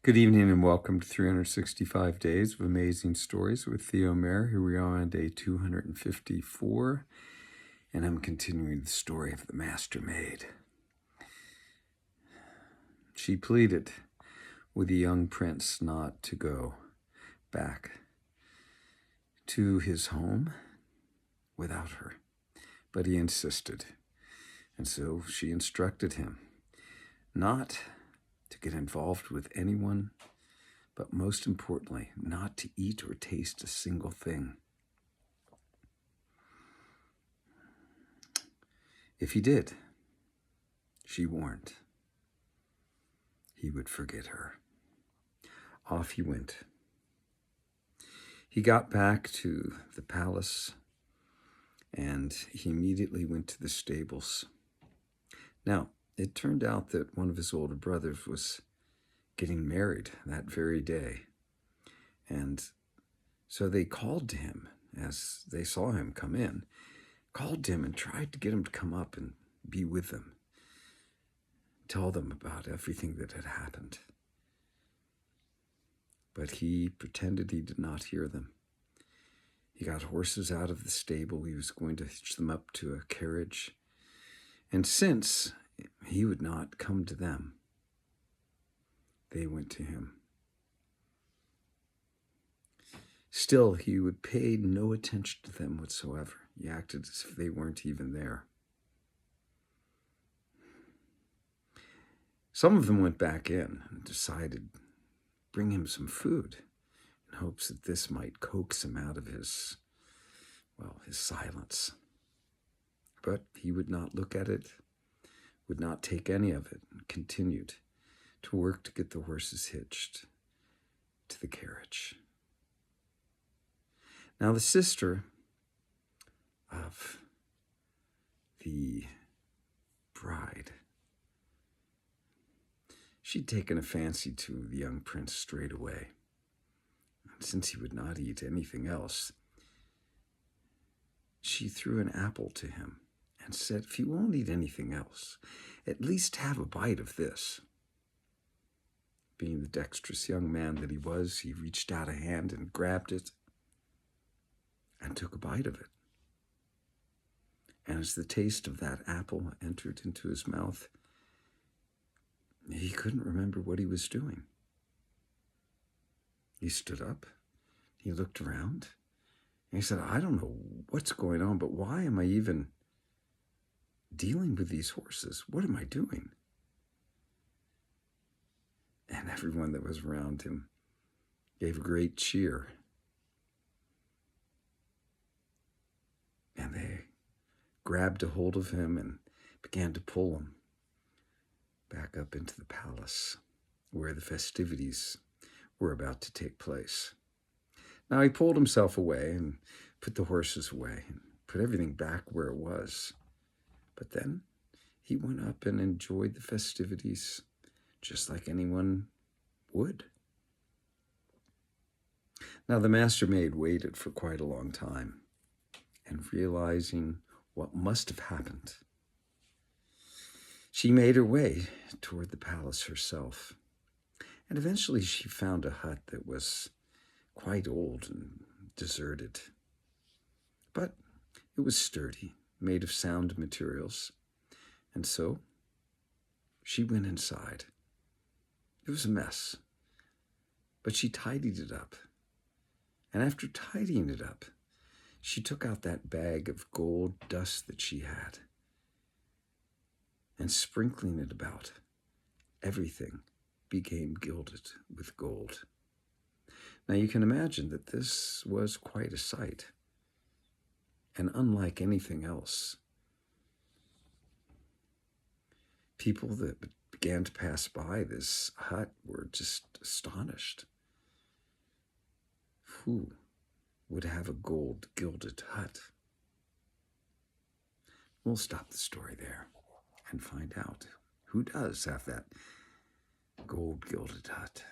Good evening and welcome to 365 Days of Amazing Stories with Theo Mayer. Here we are on day 254, and I'm continuing the story of the Master Maid. She pleaded with the young prince not to go back to his home without her, but he insisted, and so she instructed him not to get involved with anyone, but most importantly, not to eat or taste a single thing. If he did, she warned, he would forget her. Off he went. He got back to the palace, and he immediately went to the stables. Now, it turned out that one of his older brothers was getting married that very day. And so they called to him as they saw him come in, called to him and tried to get him to come up and be with them, tell them about everything that had happened. But he pretended he did not hear them. He got horses out of the stable. He was going to hitch them up to a carriage. And since he would not come to them, they went to him. Still, he would pay no attention to them whatsoever. He acted as if they weren't even there. Some of them went back in and decided to bring him some food in hopes that this might coax him out of his silence. But he would not look at it, would not take any of it, and continued to work to get the horses hitched to the carriage. Now the sister of the bride, she'd taken a fancy to the young prince straight away. And since he would not eat anything else, she threw an apple to him and said, if you won't eat anything else, at least have a bite of this. Being the dexterous young man that he was, he reached out a hand and grabbed it and took a bite of it. And as the taste of that apple entered into his mouth, he couldn't remember what he was doing. He stood up, he looked around, and he said, I don't know what's going on, but why am I even dealing with these horses? What am I doing? And everyone that was around him gave a great cheer. And they grabbed a hold of him and began to pull him back up into the palace where the festivities were about to take place. Now he pulled himself away and put the horses away and put everything back where it was. But then he went up and enjoyed the festivities just like anyone would. Now the Master Maid waited for quite a long time, and realizing what must have happened, she made her way toward the palace herself. And eventually she found a hut that was quite old and deserted. But it was sturdy, made of sound materials. And so she went inside. It was a mess, but she tidied it up. And after tidying it up, she took out that bag of gold dust that she had, and sprinkling it about, everything became gilded with gold. Now you can imagine that this was quite a sight, and unlike anything else. People that began to pass by this hut were just astonished. Who would have a gold gilded hut? We'll stop the story there and find out who does have that gold gilded hut.